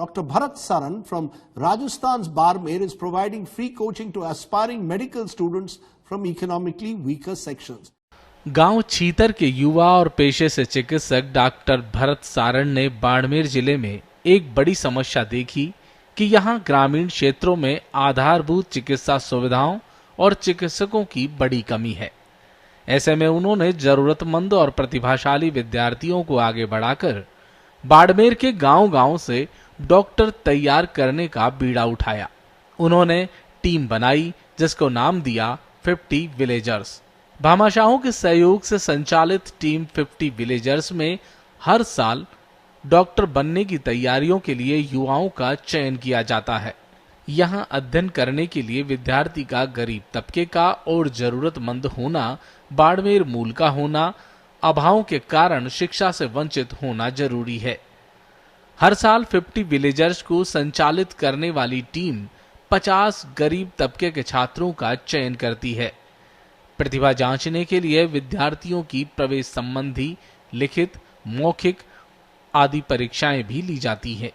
Dr. Bharat Saran from Rajasthan's Barmer is providing free coaching to aspiring medical students from economically weaker sections. गांव छीतर के युवा और पेशे से चिकित्सक डॉक्टर भरत सारण ने बाड़मेर जिले में एक बड़ी समस्या देखी कि यहां ग्रामीण क्षेत्रों में आधारभूत चिकित्सा सुविधाओं और चिकित्सकों की बड़ी कमी है। ऐसे में उन्होंने जरूरतमंद और प्रतिभाशाली विद्यार्थियों को आगे बढ़ाकर बाड़मेर के गांव-गांव से डॉक्टर तैयार करने का बीड़ा उठाया। उन्होंने टीम बनाई जिसको नाम दिया 50 विलेजर्स। भामाशाहों के सहयोग से संचालित टीम 50 विलेजर्स में हर साल डॉक्टर बनने की तैयारियों के लिए युवाओं का चयन किया जाता है। यहां अध्ययन करने के लिए विद्यार्थी का गरीब तबके का और जरूरतमंद होना, बाड़मेर मूल का होना, अभावों के कारण शिक्षा से वंचित होना जरूरी है। हर साल 50 विलेजर्स को संचालित करने वाली टीम 50 गरीब तबके के छात्रों का चयन करती है। प्रतिभा जांचने के लिए विद्यार्थियों की प्रवेश संबंधी लिखित, मौखिक आदि परीक्षाएं भी ली जाती हैं।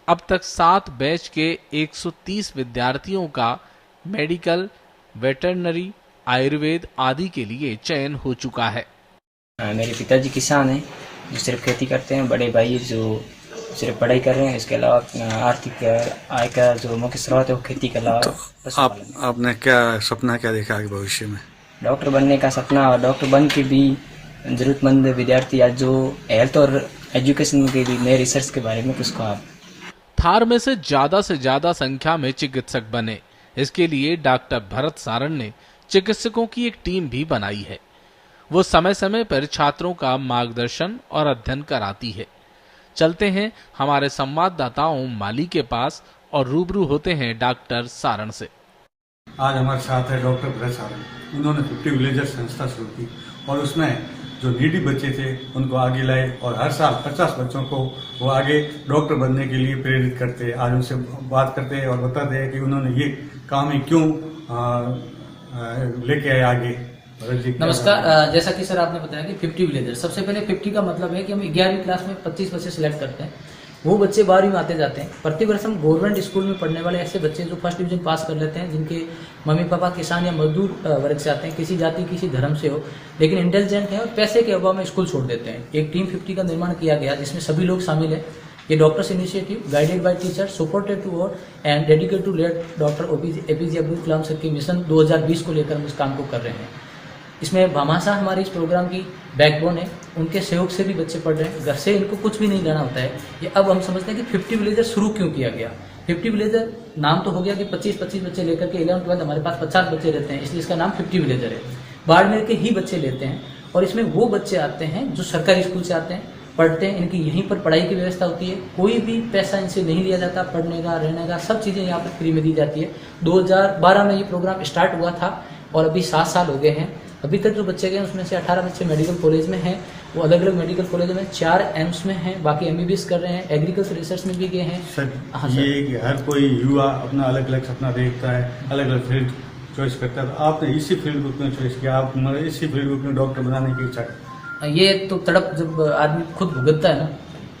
अब तक 7 बैच के 130 विद्यार्थियों का मेडिकल, वेटरनरी, आयुर्वेद आदि के लिए चयन हो चुका है। मेरे पिताजी किसान हैं जो सिर्फ खेती करते हैं, बड़े भाई जो सिर्फ पढ़ाई कर रहे हैं, इसके अलावा आर्थिक आय का जो मुख्य स्रोत है वो खेती के अलावा। तो आपने क्या सपना क्या देखा आगे भविष्य में? डॉक्टर बनने का सपना, और डॉक्टर बन के भी जरूरतमंद विद्यार्थी आज जो हेल्थ और एजुकेशन के लिए नए रिसर्च के बारे में कुछ कहा। थार में से ज्यादा संख्या में चिकित्सक बने, इसके लिए डॉक्टर भरत सारण ने चिकित्सकों की एक टीम भी बनाई है। वो समय समय पर छात्रों का मार्गदर्शन और अध्ययन कराती है। चलते हैं हमारे संवाददाताओं माली के पास और रूबरू होते हैं डॉक्टर सारण से। आज हमारे साथ है डॉक्टर भरत सारण। उन्होंने 50 विलेजर्स संस्था शुरू की और उसमें जो नीडी बच्चे थे उनको आगे लाए और हर साल 50 बच्चों को वो आगे डॉक्टर बनने के लिए प्रेरित करते हैं। आज उनसे बात करते हैं और बताते हैं कि उन्होंने ये काम ही क्यों लेके आए आगे। नमस्कार। जैसा कि सर आपने बताया कि 50 विलेजर, सबसे पहले 50 का मतलब है कि हम 11वीं क्लास में 25 बच्चे सिलेक्ट करते हैं। वो बच्चे 12वीं में आते जाते हैं। प्रतिवर्ष हम गवर्नमेंट स्कूल में पढ़ने वाले ऐसे बच्चे जो फर्स्ट डिवीजन पास कर लेते हैं, जिनके मम्मी पापा किसान या मजदूर वर्ग से आते हैं, किसी जाति किसी धर्म से हो, लेकिन इंटेलिजेंट है और पैसे के अभाव में स्कूल छोड़ देते हैं। एक टीम 50 का निर्माण किया गया जिसमें सभी लोग शामिल है। ये doctors initiative guided by teacher, supported to all and dedicated to late doctor APJ Abdul Kalam sir के मिशन 2020 को लेकर हम इस काम को कर रहे हैं। इसमें भामाशाह हमारे इस प्रोग्राम की बैकबोन है। उनके सहयोग से भी बच्चे पढ़ रहे हैं। घर से इनको कुछ भी नहीं लाना होता है। ये अब हम समझते हैं कि 50 विलेजर शुरू क्यों किया गया। 50 विलेजर नाम तो हो गया कि 25 बच्चे लेकर के 11th के बाद हमारे पास 50 बच्चे रहते हैं, इसलिए इसका नाम 50 विलेजर है। बाड़मेर के ही बच्चे लेते हैं और इसमें वो बच्चे आते हैं जो सरकारी स्कूल से आते हैं, पढ़ते हैं। इनकी यहीं पर पढ़ाई की व्यवस्था होती है। कोई भी पैसा इनसे नहीं लिया जाता। पढ़ने का, रहने का, सब चीज़ें यहाँ पर फ्री में दी जाती है। 2012 में ये प्रोग्राम स्टार्ट हुआ था और अभी 7 साल हो गए हैं। अभी तक जो बच्चे गए उसमें से 18 बच्चे मेडिकल कॉलेज में हैं। वो अलग अलग मेडिकल कॉलेज में 4 एम्स में हैं, बाकी MBBS कर रहे हैं, एग्रीकल्चर रिसर्च में भी गए हैं। सर, ये हर कोई युवा अपना अलग अलग सपना देखता है, अलग अलग फील्ड चॉइस करता है। आपने इसी फील्ड को क्यों चॉइस किया? आप इसी फील्ड को क्यों डॉक्टर बनाने की इच्छा? ये तो तड़प जब आदमी खुद भुगतता है ना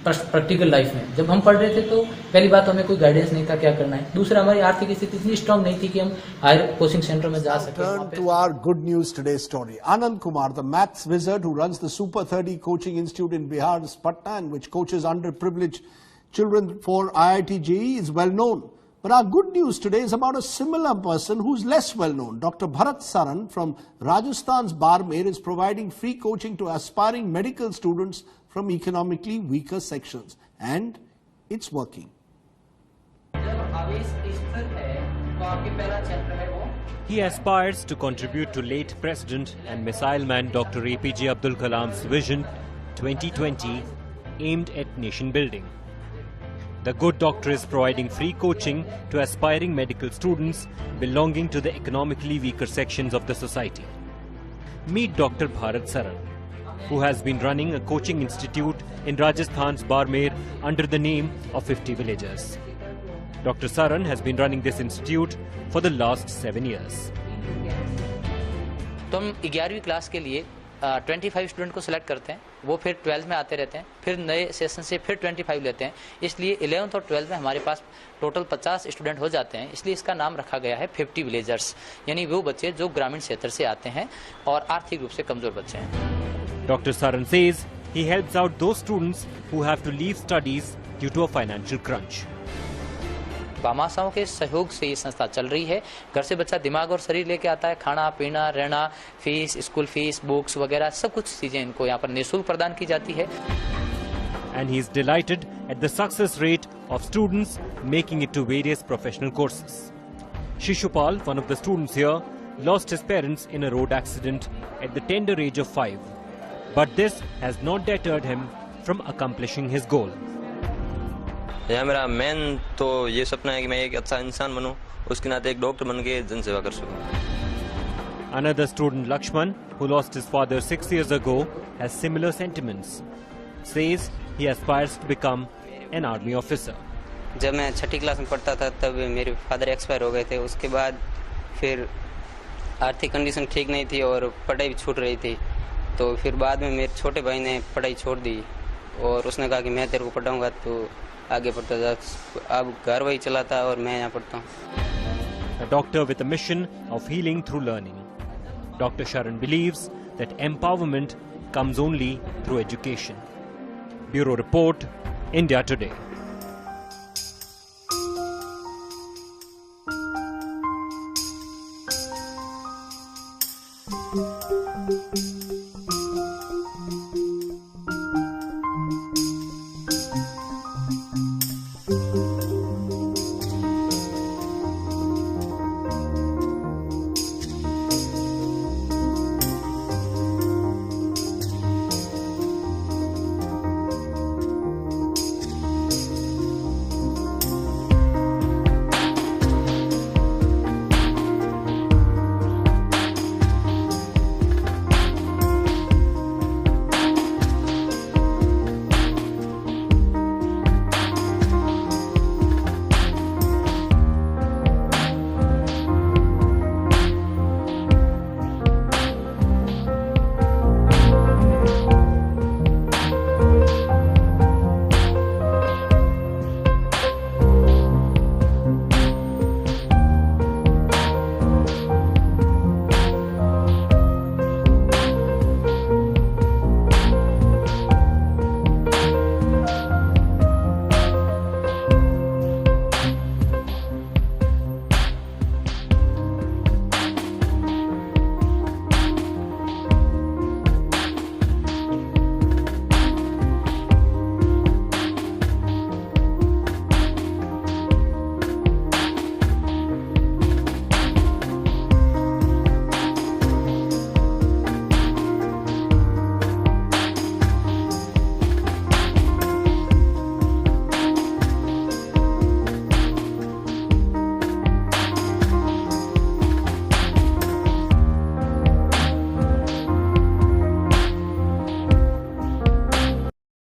प्रैक्टिकल लाइफ में। जब हम पढ़ रहे थे तो पहली बात हमें कोई गाइडेंस नहीं था क्या करना है। दूसरा, हमारी आर्थिक स्थिति इतनी स्ट्रांग नहीं थी कि हम हायर कोचिंग सेंटर में जा सके। Turn to our good news today story. Anand Kumar, the maths wizard who runs the Super 30 Coaching Institute in Bihar's Patna, and which coaches underprivileged children for IIT JEE, is well known. But our good news today is about a similar person who's less well known. Dr. Bharat Saran from Rajasthan's Barmer is providing free coaching to aspiring medical students from economically weaker sections, and it's working. He aspires to contribute to late President and missile man Dr. APJ Abdul Kalam's Vision 2020 aimed at nation building. The good doctor is providing free coaching to aspiring medical students belonging to the economically weaker sections of the society. Meet Dr. Bharat Saran, who has been running a coaching institute in Rajasthan's Barmer under the name of 50 Villagers. Dr. Saran has been running this institute for the last 7 years. तो हम 11वीं class के लिए 25 student को select करते हैं वो फिर 12th में आते रहते हैं, फिर नए सेशन से फिर 25 लेते हैं। इसलिए 11th और 12th में हमारे पास टोटल 50 स्टूडेंट हो जाते हैं। इसलिए इसका नाम रखा गया है 50 विलेजर्स, यानी वो बच्चे जो ग्रामीण क्षेत्र से आते हैं और आर्थिक रूप से कमजोर बच्चे हैं। Dr. Saran says he helps out those students who have to leave studies due to a financial crunch. भामाशाहों के सहयोग से ये संस्था चल रही है। घर से बच्चा दिमाग और शरीर लेके आता है, खाना पीना रहना, फीस, स्कूल फीस, बुक्स वगैरह सब कुछ चीजें इनको यहाँ पर निःशुल्क प्रदान की जाती है। And he is delighted at the success rate of students making it to various professional courses. Shishupal, one of the students here, lost his parents in a road accident at the tender age of 5. But this has not deterred him from accomplishing his goal. यह मेरा main तो ये सपना है कि मैं एक अच्छा इंसान बनूं, उसके नाते एक डॉक्टर बन के जन सेवा कर सकूं। Another student, Lakshman, who lost his father 6 years ago, has similar sentiments. Says he aspires to become an army officer. जब मैं 6ठी क्लास में पढ़ता था तब मेरे फादर एक्सपायर हो गए थे। उसके बाद फिर आर्थिक कंडीशन ठीक नहीं थी और पढ़ाई भी छूट रही थी, तो फिर बाद में मेरे छोटे भाई ने पढ़ाई छोड़ दी और उसने कहा कि मैं तेरे को पढ़ाऊंगा तो आगे पढ़ता जा। अब घर वही चलाता और मैं यहाँ पढ़ता हूँ। A doctor with a mission of healing through learning. Dr. Sharan believes that empowerment comes only through education. Bureau Report, India Today.